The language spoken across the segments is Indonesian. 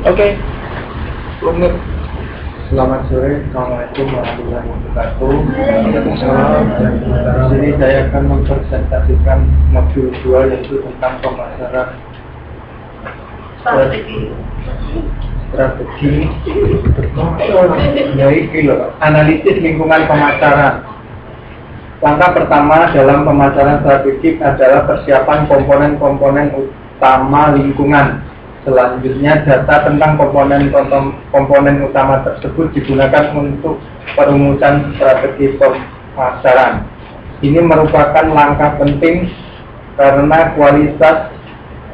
Oke, Lumut. Selamat sore, Assalamualaikum warahmatullahi wabarakatuh. Di sini saya akan mempresentasikan modul 2 yaitu tentang pemasaran strategi analisis lingkungan pemasaran. Langkah pertama dalam pemasaran strategik adalah persiapan komponen-komponen utama lingkungan. Selanjutnya, data tentang komponen utama tersebut digunakan untuk perumusan strategi pemasaran. Ini merupakan langkah penting karena kualitas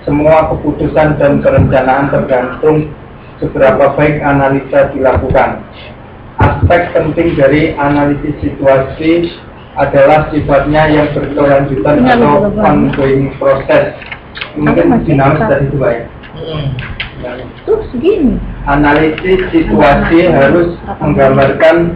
semua keputusan dan perencanaan tergantung seberapa baik analisa dilakukan. Aspek penting dari analisis situasi adalah sifatnya yang berkelanjutan atau ongoing proses. Mungkin dinamis dari itu, Pak ya. Terus segini. Analisis situasi harus menggambarkan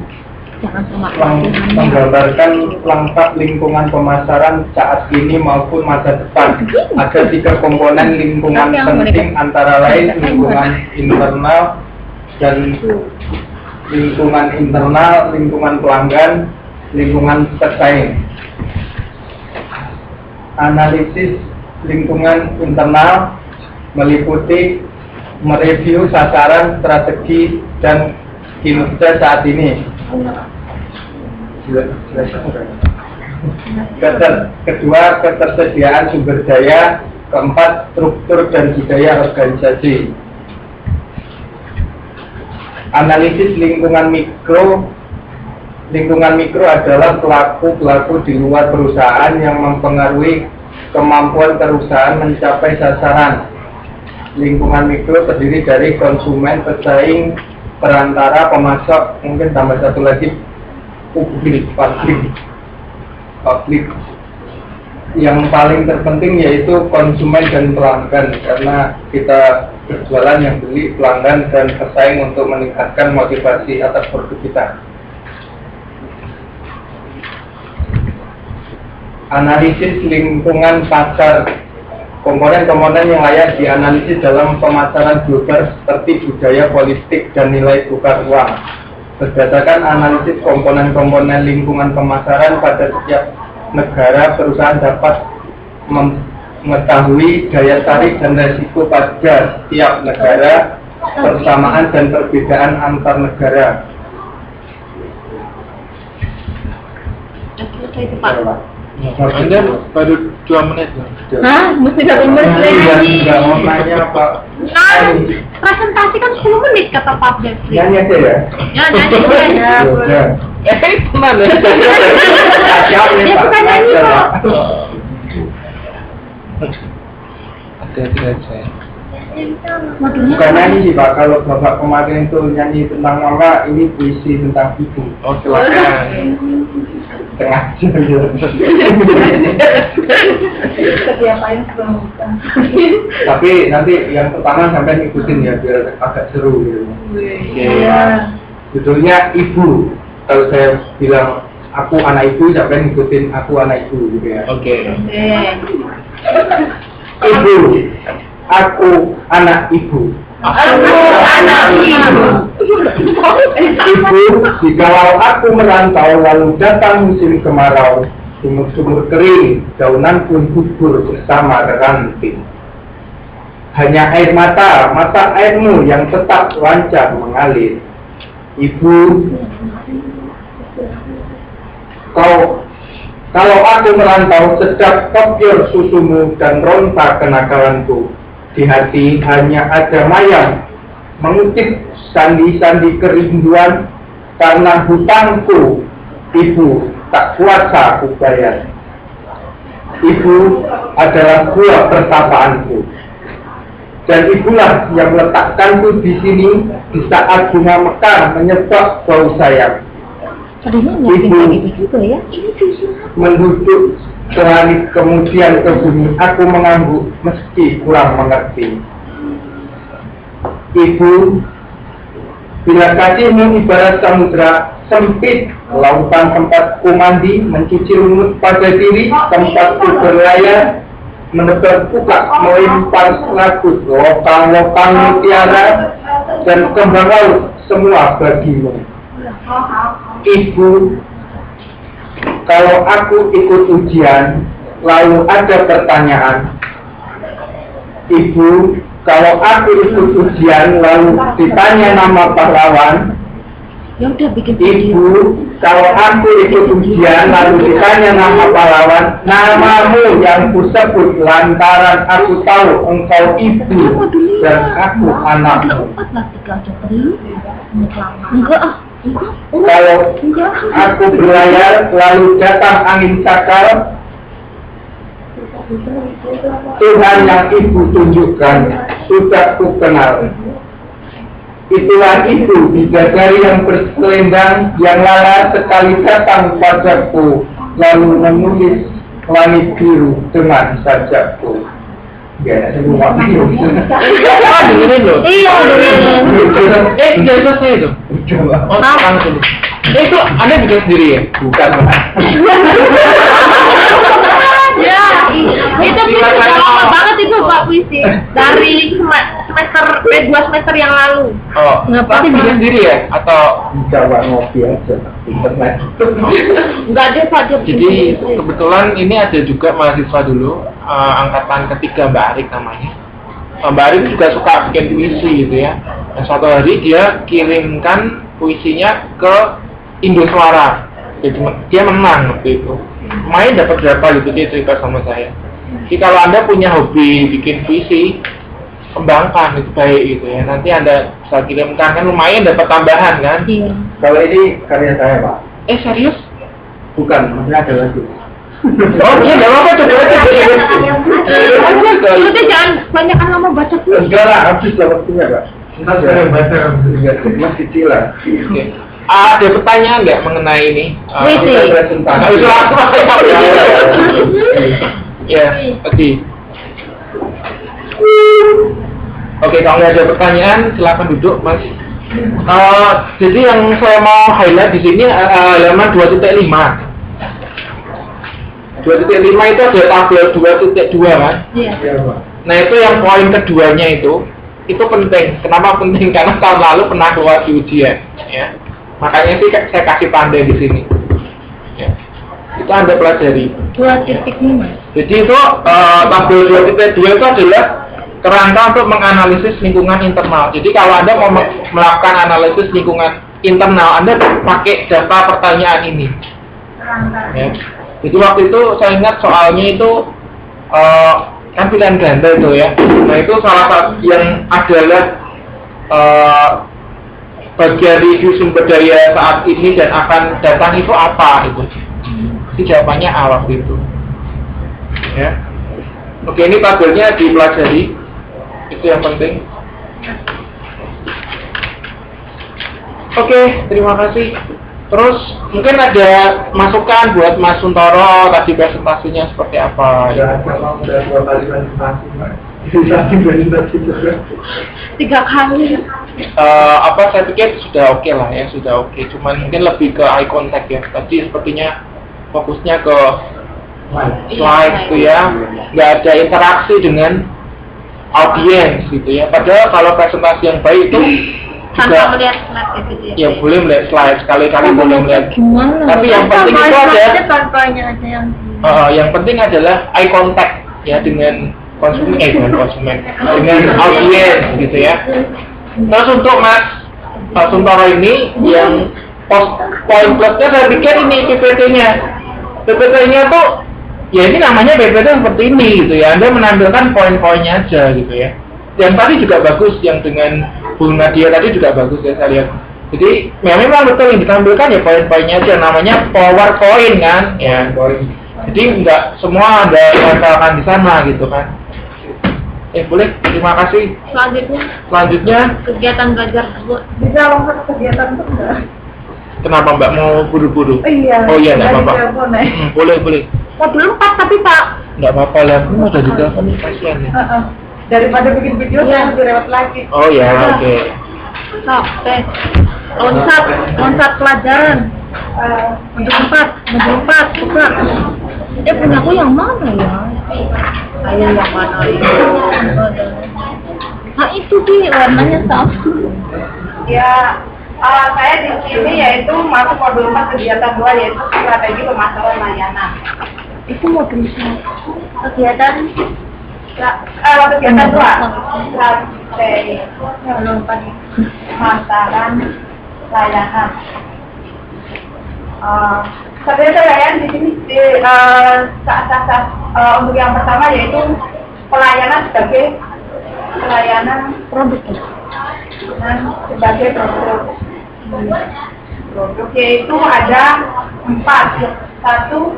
lengkap lingkungan pemasaran saat ini maupun masa depan. Ada 3 komponen lingkungan penting, antara lain lingkungan internal dan lingkungan pelanggan, lingkungan pesaing. Analisis lingkungan internal meliputi mereview sasaran, strategi, dan kinerja saat ini. Kedua, ketersediaan sumber daya. Keempat, struktur dan budaya organisasi. Analisis lingkungan mikro. Lingkungan mikro adalah pelaku-pelaku di luar perusahaan yang mempengaruhi kemampuan perusahaan mencapai sasaran. Lingkungan mikro terdiri dari konsumen, pesaing, perantara, pemasok, mungkin tambah satu lagi publik. Yang paling terpenting yaitu konsumen dan pelanggan, karena kita berjualan yang beli pelanggan dan pesaing untuk meningkatkan motivasi atas produk kita. Analisis lingkungan pasar. Komponen-komponen yang layak dianalisis dalam pemasaran global seperti budaya, politik, dan nilai tukar uang. Berdasarkan analisis komponen-komponen lingkungan pemasaran pada setiap negara, perusahaan dapat mengetahui daya tarik dan resiko pada setiap negara, persamaan dan perbedaan antar negara. Itu Pak. Anda baru 2 menit. Hah? Mesti 1 menit lagi. Enggak mau nanya, Pak. Presentasi kan 10 menit kata Pak Jeffrey. Nyanyi aja ya? Ya, nyanyi boleh. Ya, boleh. Kemana? Ya, bukan nyanyi kok. Hati-hati aja. Modunya Bukan nyanyi sih, Pak. Kalau Bapak kemarin itu nyanyi tentang mama, ini puisi tentang ibu. Oh, silakan. Tengah jam. Diapain sebelum buka. Tapi nanti yang pertama sampai ngikutin ya, biar agak seru gitu. Iya. Judulnya Ibu. Kalau saya bilang aku anak ibu, sampai ngikutin aku anak ibu gitu ya. Oke. Ibu. Aku anak ibu. Aku anak ibu. Ibu, jikalau aku merantau lalu datang musim kemarau, sumur-sumur kering, daunan pun gugur bersama ranting. Hanya air mata airmu yang tetap lancar mengalir. Ibu, kalau aku merantau sedap kopior susumu dan ronta kenakalanku. Di hati hanya ada mayang mengutip sandi-sandi kerinduan, karena hutangku ibu tak kuasa aku bayar. Ibu adalah buah pertapaanku, dan ibulah yang meletakkanku di sini di saat bunga mekar menyebab bau sayap. Ibu menduduk selangit kemudian ke bumi, aku mengangguk meski kurang mengerti. Ibu Bila kasihmu ibarat samudra sempit, lautan tempat ku mandi, mencuci lumut pada diri, tempat ku berlayar, menebar pukat, melempar lagut, lokang-lokang mutiara, dan kembang laut, semua bagimu. Ibu, kalau aku ikut ujian, lalu ada pertanyaan. Ibu, kalau aku ikut ujian lalu ditanya nama pahlawan. Ya udah bikin Ibu, kalau aku ikut ujian lalu ditanya nama pahlawan, namamu yang kusebut lantaran aku tahu engkau ibu dan aku anakmu. Kalau aku berlayar lalu datang angin sakal, Tuhan yang ibu tunjukkan sudah ku kenal. Itulah ibu bidadari yang berselendang, yang lala sekali datang padaku, lalu menulis langit biru dengan sajaku. Ya, semua biru. Dengerin loh. Iya, Udah selesai itu. Oh, langsung. Itu Anda bikin sendiri ya? Bukan. Ya, itu udah lama banget itu Pak puisi dari semester 2 semester yang lalu. Oh, Ngapa? tapi bikin sendiri ya? Atau Jawa ngopi aja internet. Enggak ada Pak dia bikin jadi sendiri. kebetulan ini ada juga mahasiswa dulu angkatan ketiga Mbak Arik namanya. Mbak Arik juga suka bikin puisi gitu ya. Dan suatu hari dia kirimkan puisinya ke Indosuara. Jadi dia menang waktu itu. Main dapat berapa gitu, dia cerita sama saya. Jadi kalau Anda punya hobi bikin puisi, kembangkan, itu baik gitu ya. Nanti Anda bisa kirimkan, kan lumayan dapat tambahan kan. Iya. Kalau ini karya saya, Pak. Serius? Bukan, maksudnya ada lagi. Oh iya, gak apa-apa, coba aja. Lu tuh jangan banyak lama baca puisi. Enggak lah, habis lah waktunya, Pak. Ntar saya baca, masih cilan. Oke. Ada pertanyaan nggak mengenai ini? Puisi. Nggak usah aku. Ya, oke. Oke, kalau nggak ada pertanyaan, silakan duduk, Mas. Jadi yang saya mau highlight di sini halaman 2.5. 2.5 itu ada tabel 2.2 kan? Iya. Iya, Pak. Nah itu yang poin keduanya itu penting. Kenapa penting? Karena tahun lalu pernah keluar di ujian, ya. Makanya sih saya kasih tanda di sini. Ya. Itu Anda pelajari. 2.5. Jadi itu tabel 2.2 itu adalah kerangka untuk menganalisis lingkungan internal. Jadi kalau Anda mau melakukan analisis lingkungan internal, Anda pakai data pertanyaan ini. Ya. Jadi waktu itu saya ingat soalnya itu kan pilihan ganda itu ya. Nah itu salah satu yang adalah bagian review sumber daya saat ini dan akan datang itu apa itu? Jadi jawabannya A waktu itu. Ya. Oke, ini tabelnya dipelajari. Itu yang penting. Oke, terima kasih. Terus mungkin ada masukan buat Mas Suntoro tadi presentasinya seperti apa? Ya, kalau udah 2 kali presentasi, Pak. Presentasi juga. 3 kali. Saya pikir sudah oke lah ya, sudah oke. Cuman mungkin lebih ke eye contact ya. Tadi sepertinya fokusnya ke slide gitu ya, nggak ada interaksi dengan audiens gitu ya. Padahal kalau presentasi yang baik itu Tanpa juga melihat slide gitu ya. ya boleh melihat slide sekali-kali boleh melihat. Gimana? Tapi yang penting itu ada Tanpanya aja yang penting adalah eye contact ya dengan konsumen dengan audiens gitu ya. Terus untuk Mas Suntoro ini yang poin plusnya saya pikir ini PPT-nya tuh ya ini namanya PPT seperti ini gitu ya. Anda menampilkan poin-poinnya aja gitu ya. Yang tadi juga bagus, yang dengan Bu Nadia tadi juga bagus ya saya lihat. Jadi memang betul yang ditampilkan ya poin-poinnya aja, namanya PowerPoint kan ya. Jadi nggak semua Anda tempelkan di sana gitu kan. Boleh, terima kasih. Selanjutnya kegiatan belajar tersebut. Bisa langsung ke kegiatan itu enggak? kenapa Mbak mau buru-buru? Iya. Oh iya, nggak apa-apa. Boleh. Modul 4 tapi Pak. Nggak apa-apa lah, kamu udah ditelepon kasihan ya. Daripada bikin video saya lebih lewat lagi. Oh ya, oke. Capek. Loncat pelajaran. Menjumpat, buka. Punya aku yang mana ya? Ayo yang mana ya? Nah itu sih warnanya sama. Ya, saya di sini yaitu masuk modul 4 kegiatan 2 yaitu strategi pemasaran layanan. Itu mau tulisan kegiatan Kegiatan 2 strategi pemasaran layanan. Strategi layanan di sini untuk yang pertama yaitu pelayanan sebagai pelayanan produk. dan sebagai produk yaitu ada 4. 1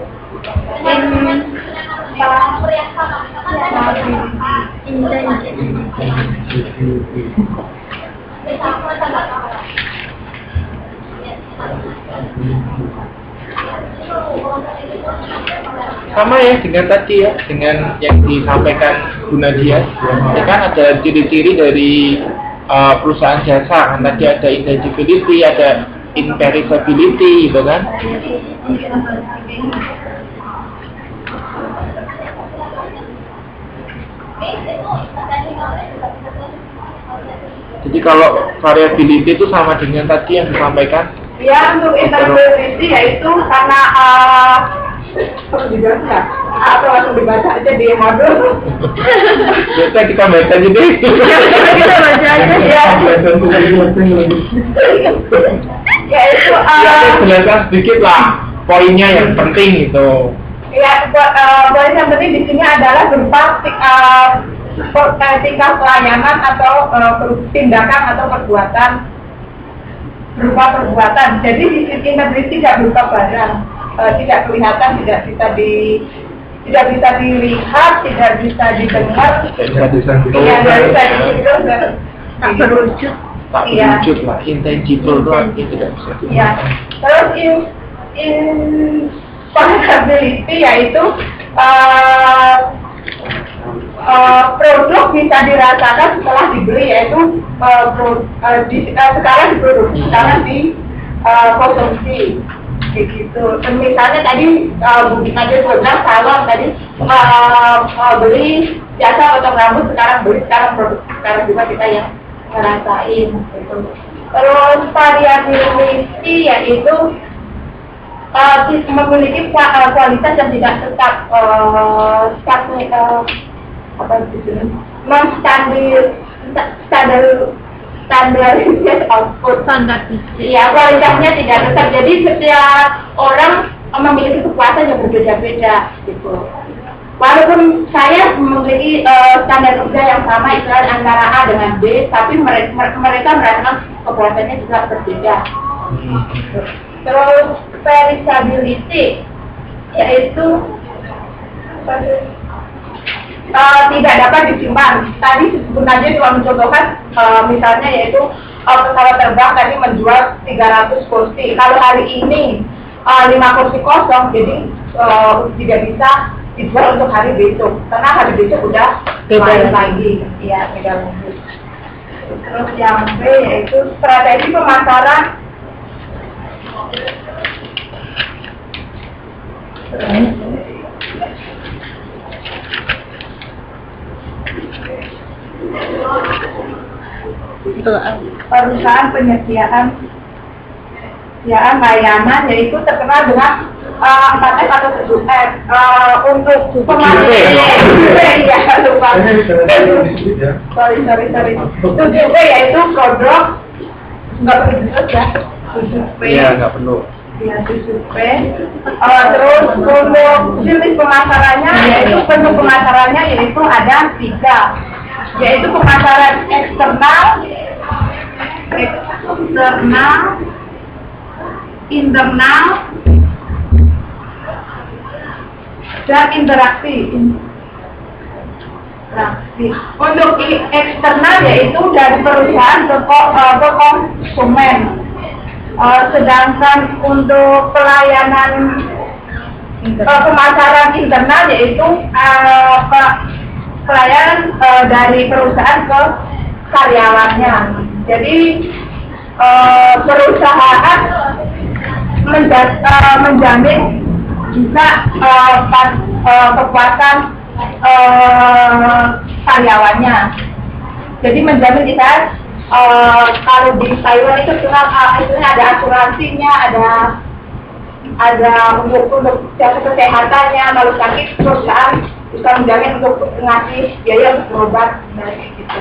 sama ya dengan tadi ya, dengan yang disampaikan Bu Nadia, ya kan ada ciri-ciri dari perusahaan jasa, kan tadi ada intangibility, ada imperishability gitu kan. Jadi kalau variability itu sama dengan tadi yang disampaikan. ya, untuk intangibility yaitu karena perlu dibaca atau langsung dibaca aja di modul. Biasa kita baca aja deh. Kita baca aja ya. Yaitu Ya, jelaskan sedikit lah poinnya yang penting gitu. ya, poin yang penting di sini adalah berupa tingkah pelayanan atau tindakan atau perbuatan berupa perbuatan. Jadi di sini integritas tidak berupa barang, tidak kelihatan, tidak bisa dilihat, tidak bisa didengar, Tidak bisa tidak bisa dihidup, Tak berwujud. tak Iya. wujud lah, intangible tuh artinya tidak bisa dilihat. ya. Terus incompatibility yaitu produk bisa dirasakan setelah dibeli, yaitu sekarang diproduksi, sekarang dikonsumsi begitu. Misalnya tadi Bu Nadia bilang salon tadi beli jasa potong rambut, sekarang beli, sekarang produksi, sekarang juga kita yang ngerasain gitu. Terus variability yaitu memiliki kualitas yang tidak tetap standarisasi output. Ya, kualitasnya tidak tetap. Jadi setiap orang memiliki kekuatan yang berbeda-beda gitu. Walaupun saya memiliki standar kerja yang sama, istilahnya antara A dengan B, tapi mereka merasakan kekuatannya juga berbeda. Terus perishability yaitu tidak dapat disimpan. Tadi sebenarnya juga mencontohkan misalnya yaitu pesawat terbang tadi menjual 300 kursi. Kalau hari ini 5 kursi kosong, jadi tidak bisa dijual untuk hari besok, karena hari besok udah lain lagi. Iya, beda lagi. Terus yang B yaitu strategi pemasaran. Perusahaan penyediaan layanan yaitu terkenal dengan 4F atau 7F untuk pemasaran. Ya, lupa. Sorry. 7P yaitu produk, nggak perlu disebut ya. 7P. Iya, nggak perlu. Ya, 7P. Terus untuk jenis pemasarannya yaitu ada 3, yaitu pemasaran eksternal, internal, dan interaksi. Untuk eksternal yaitu dari perusahaan ke konsumen. Sedangkan untuk pelayanan pemasaran internal yaitu pelayanan dari perusahaan ke karyawannya. Jadi perusahaan menjamin juga kepuasan karyawannya. Jadi menjamin kita kalau di Taiwan itu ada asuransinya, ada untuk jasa kesehatannya, kalau sakit perusahaan bisa menjamin untuk ngasih biaya untuk berobat, gitu.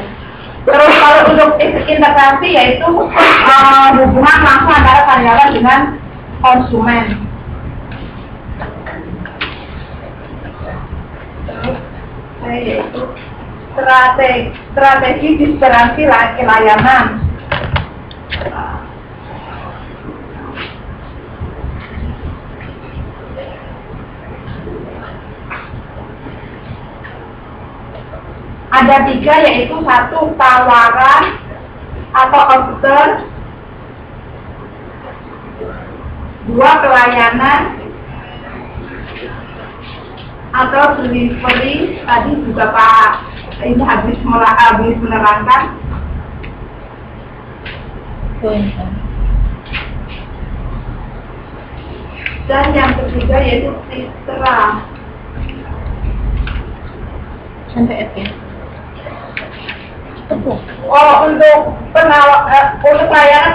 Terus kalau untuk integrasi yaitu hubungan langsung antara karyawan dengan konsumen. Terus yaitu strategi disperasi layanan. Ada 3, yaitu 1 tawaran atau offer, 2 pelayanan atau delivery. Tadi juga Pak ini habis menerangkan. Dan yang ketiga yaitu citra. Sampai F ya. Untuk layanan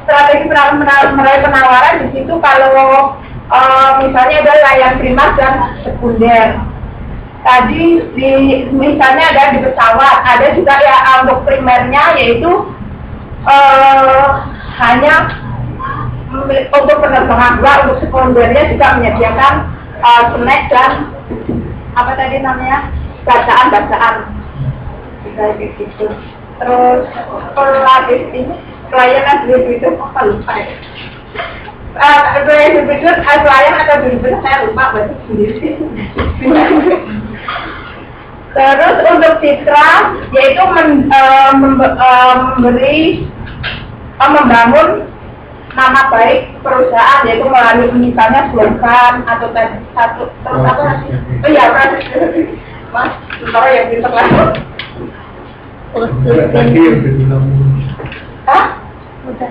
strategi penawaran di situ kalau misalnya ada layanan primer dan sekunder. Tadi misalnya ada di pesawat, ada juga ya untuk primernya yaitu hanya untuk penerbangan, untuk sekundernya juga menyediakan snack dan apa tadi namanya bacaan. Kayak gitu. Terus pelayanan itu apa lupa ya? Pelayanan atau delivery saya lupa bahasa sendiri. Terus untuk citra yaitu membangun nama baik perusahaan, yaitu melalui misalnya slogan atau tadi terus apa lagi? Oh iya, Mas, sebentar yang pintar lah. Udah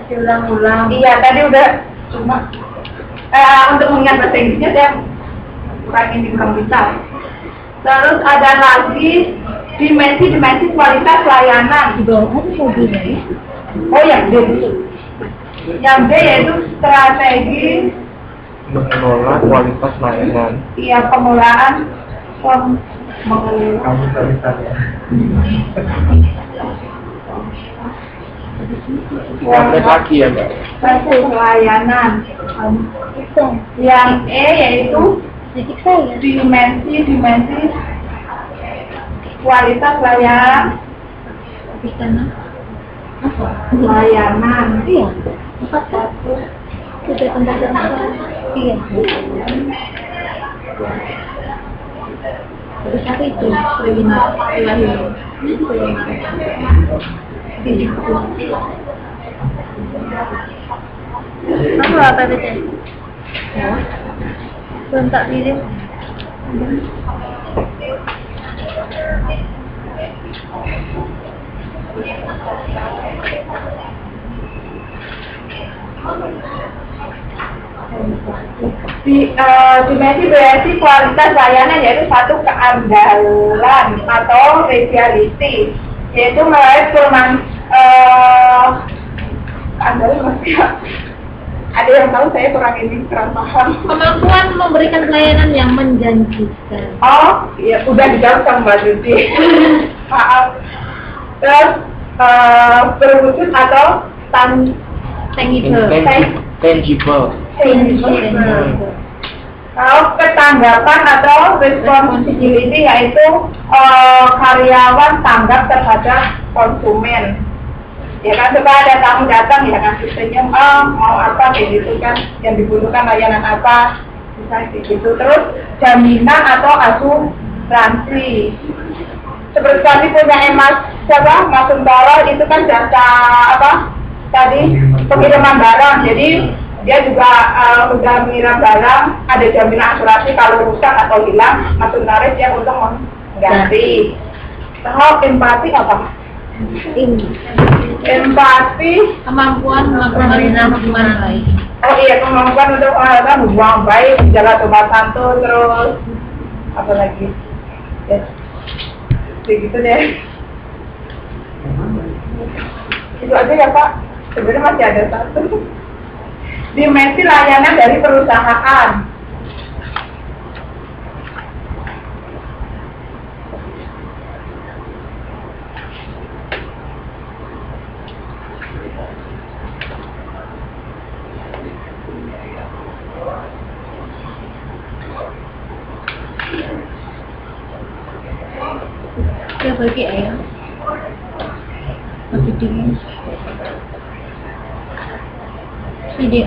diulang-ulang. Iya, tadi udah cuma untuk mengingat bahasa Inggrisnya saya kurangin di komputer. Terus ada lagi dimensi kualitas layanan. Di bawah ada mobilnya. Oh yang D. Yang D yaitu strategi mengelola kualitas layanan. Iya, pengelolaan Sampai lagi ya Mbak. pelayanan. Yang E yaitu dimensi kualitas layanan. Layanan. Iya. 41. Sudah tentang iya. Besar itu webinar apa tadi? Belum tak kirim. Dimensi berarti kualitas layanan yaitu 1 keandalan atau reliability, yaitu melalui keandalan ada yang tahu, saya kurang paham. Kemampuan memberikan pelayanan yang menjanjikan. Oh, ya udah dijawab sama Mbak Juti. Maaf. Terus berwujud atau Tangible. Kalau ketanggapan atau responsibility yaitu karyawan tanggap terhadap konsumen. Ya kan, coba ada tamu datang ya kan senyum, mau apa kayak gitu kan, yang dibutuhkan layanan apa, misalnya kayak gitu. Terus jaminan atau asuransi. Seperti kami punya Mas Suntoro itu kan jasa apa tadi pengiriman barang, jadi dia juga udah mengirim barang, ada jaminan asuransi kalau rusak atau hilang, Mas Suntoro dia untuk mengganti. Kalau empati apa? Ini Empati. kemampuan melakukan hubungan baik. Oh iya, kemampuan untuk melakukan hubungan baik, menjaga sopan santun, terus apa lagi? Ya, gitu deh. Itu aja ya Pak. Sebenarnya masih ada satu. Dimensi layanan dari perusahaan. Dia bagi air. Masih dingin. Ini.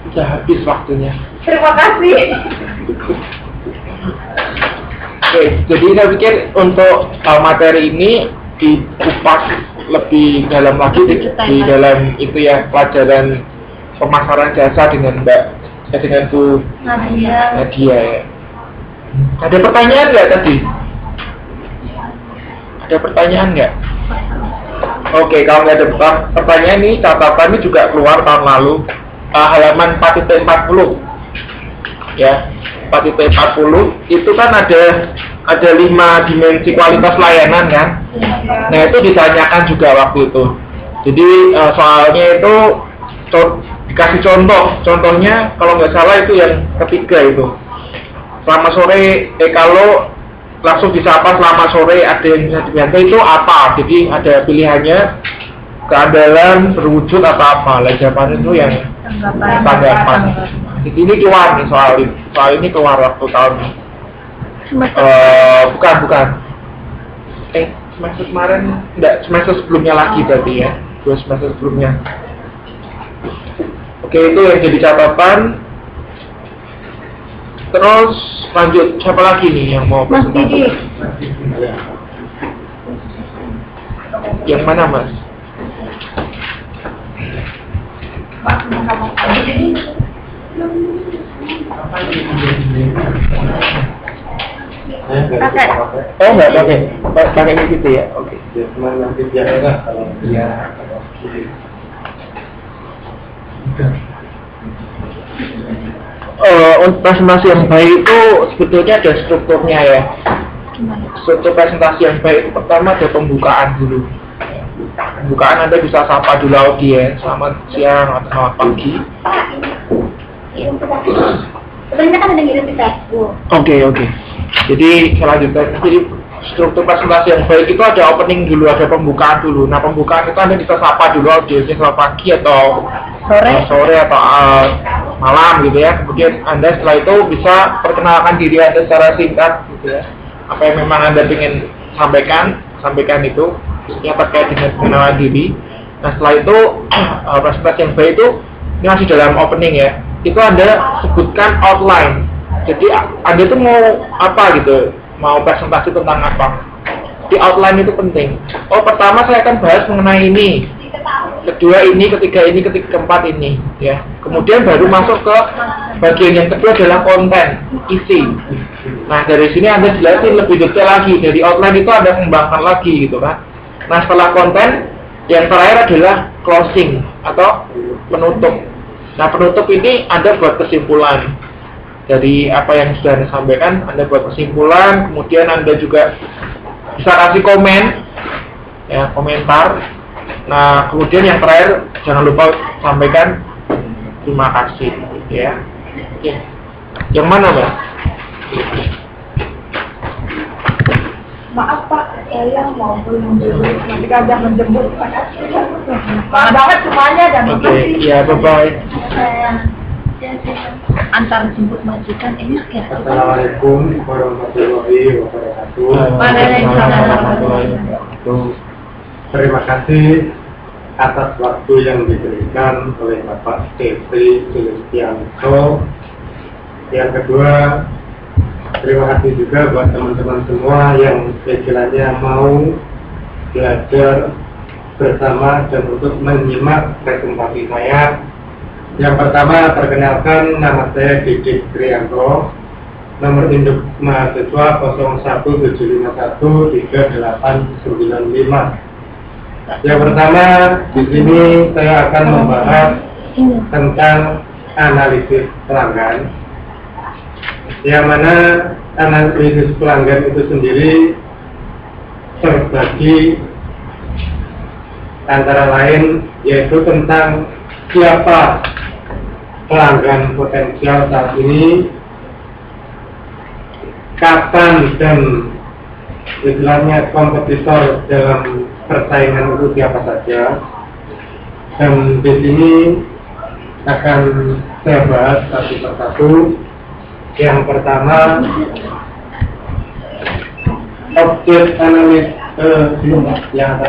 Sudah habis waktunya. Terima kasih. Oke, jadi saya pikir untuk materi ini dikupas lebih dalam lagi di dalam itu ya, pelajaran pemasaran jasa dengan dengan Bu Nadia ya. Ada pertanyaan nggak tadi? Ada pertanyaan nggak? Oke, kalau nggak ada pertanyaan nih, catatan ini juga keluar tahun lalu, halaman 4.40 ya. 4.40 itu kan ada 5 dimensi kualitas layanan kan. Nah itu ditanyakan juga waktu itu. Jadi soalnya itu dikasih contohnya kalau nggak salah itu yang ketiga itu. Selamat sore, kalau langsung disapa selamat sore ada yang bisa dibantu itu apa? Jadi ada pilihannya keandalan, berwujud atau apa. Lah jawaban itu yang tanggapan. Jadi ini keluar nih soal ini keluar waktu tahun bukan semester kemarin, enggak, semester sebelumnya lagi tadi ya, 2 semester sebelumnya. Oke, itu yang jadi catatan. Terus lanjut, siapa lagi nih yang mau Mas Didi. Yang mana Mas? Pakai. Oh enggak pakai gitu ya. Oke. Untuk presentasi yang baik itu sebetulnya ada strukturnya ya. Struktur presentasi yang baik itu pertama ada pembukaan dulu. Pembukaan Anda bisa sapa dulu audiens, selamat siang atau selamat pagi. Sebenarnya kan ada ngirim di Facebook. Oke. Jadi selanjutnya, jadi struktur presentasi yang baik itu ada opening dulu, ada pembukaan dulu. Nah pembukaan itu Anda bisa sapa dulu audiensnya selamat pagi atau sore atau malam gitu ya. Kemudian Anda setelah itu bisa perkenalkan diri Anda secara singkat gitu ya. Apa yang memang Anda ingin sampaikan itu yang terkait dengan pengenalan diri. Nah setelah itu presentasi yang baik itu ini masih dalam opening ya. Itu Anda sebutkan outline. Jadi Anda itu mau apa gitu, mau presentasi tentang apa. Di outline itu penting. Pertama saya akan bahas mengenai ini, kedua ini, ketiga ini, keempat ini ya. Kemudian baru masuk ke bagian yang kedua adalah konten, isi. Nah dari sini Anda jelasin lebih detail lagi. Dari outline itu Anda kembangkan lagi gitu kan. Nah setelah konten, yang terakhir adalah closing atau penutup. Nah penutup ini Anda buat kesimpulan dari apa yang sudah Anda sampaikan. Anda buat kesimpulan, kemudian Anda juga bisa kasih komen ya, komentar. Nah kemudian yang terakhir jangan lupa sampaikan terima kasih ya. Oke. Yang mana Mbak? Maaf Pak, saya mau menjemput. Nanti Kajah menjemput. Maaf banget semuanya dan Oke, iya bye-bye. Antar jemput majikan enak ya. Assalamualaikum warahmatullahi wabarakatuh. Waalaikumsalam warahmatullahi wabarakatuh. Terima kasih atas waktu yang diberikan oleh Bapak Stefri Sulistianto. Yang kedua, terima kasih juga buat teman-teman semua yang sekiranya mau belajar bersama dan untuk menyimak presentasi saya. Yang pertama, perkenalkan, nama saya Didik Trianto, nomor induk mahasiswa 017513895. Yang pertama, di sini saya akan membahas tentang analisis pelanggan, yang mana analisis pelanggan itu sendiri terbagi antara lain yaitu tentang siapa pelanggan potensial saat ini, kapan dan istilahnya kompetitor dalam persaingan itu siapa saja, dan di sini akan saya bahas satu persatu. Yang pertama, objek analis belum yang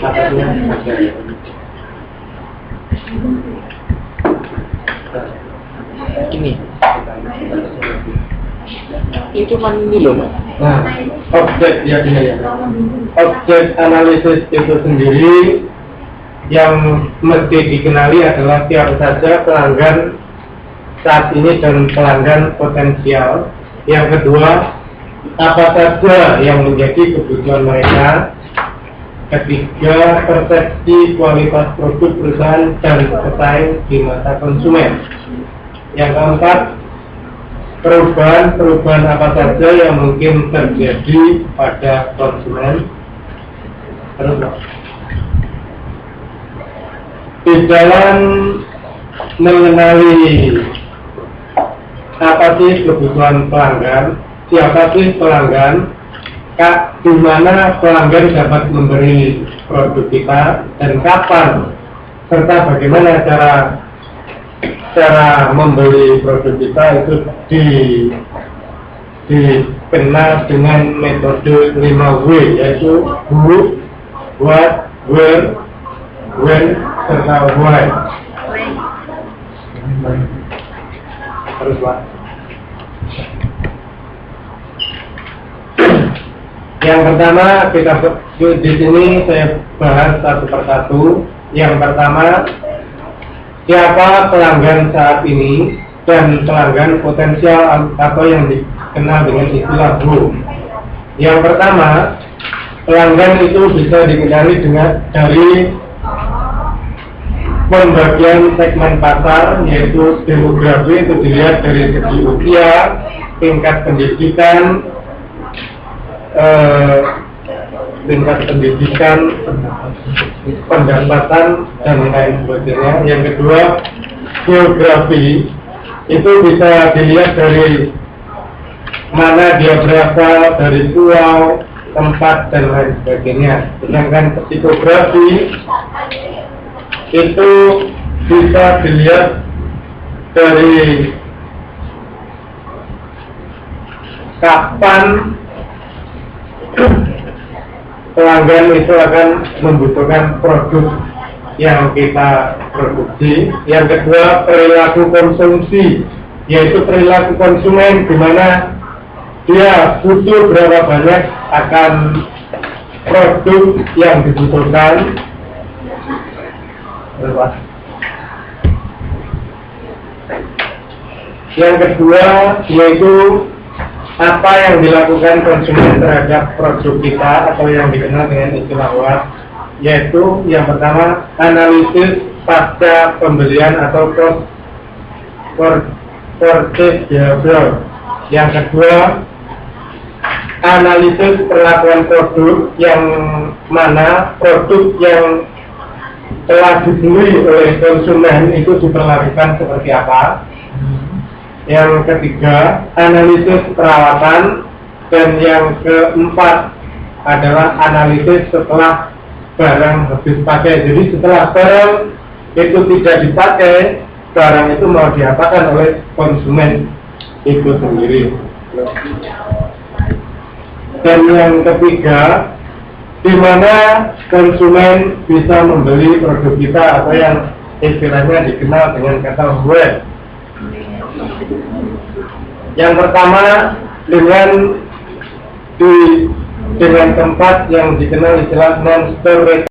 atasnya ada. Ini cuma ini loh, Mas. Nah, objek ya, objek analisis itu sendiri yang mesti dikenali adalah siapa saja pelanggan saat ini dan pelanggan potensial. Yang kedua, apa saja yang menjadi kebutuhan mereka. Ketiga, persepsi kualitas produk perusahaan dan pesaing di mata konsumen. Yang keempat, perubahan apa saja yang mungkin terjadi pada konsumen. Terus, di dalam mengenali apa sih kebutuhan pelanggan, siapa sih pelanggan, di mana pelanggan dapat memberi produk kita dan kapan, serta bagaimana cara membeli produk kita itu dikenal dengan metode 5W, yaitu who, what, where, when, serta why. Terus Pak. Yang pertama kita di sini saya bahas satu persatu. Yang pertama, siapa pelanggan saat ini dan pelanggan potensial atau yang dikenal dengan istilah who. Yang pertama, pelanggan itu bisa dikenali dari pembagian segmen pasar, yaitu demografi, itu dilihat dari segi usia, tingkat pendidikan, pendapatan, dan lain sebagainya. Yang kedua, geografi, itu bisa dilihat dari mana dia berasal, dari pulau, tempat, dan lain sebagainya. Sedangkan psikografi itu bisa dilihat dari kapan pelanggan itu akan membutuhkan produk yang kita produksi. Yang kedua, perilaku konsumsi, yaitu perilaku konsumen, di mana dia butuh berapa banyak akan produk yang dibutuhkan. Yang kedua, yaitu apa yang dilakukan konsumen terhadap produk kita atau yang dikenal dengan istilah WAS, yaitu yang pertama, analisis pasca pembelian atau purchase behavior. Yang kedua, analisis perlakuan produk, yang mana produk yang telah dibeli oleh konsumen itu diperlakukan seperti apa. Yang ketiga, analisis perawatan. Dan yang keempat adalah analisis setelah barang habis pakai. Jadi setelah barang itu tidak dipakai, barang itu mau diapakan oleh konsumen itu sendiri. Dan yang ketiga, di mana konsumen bisa membeli produk kita atau yang istilahnya dikenal dengan kata web. Yang pertama dengan tempat yang dikenal istilah non-store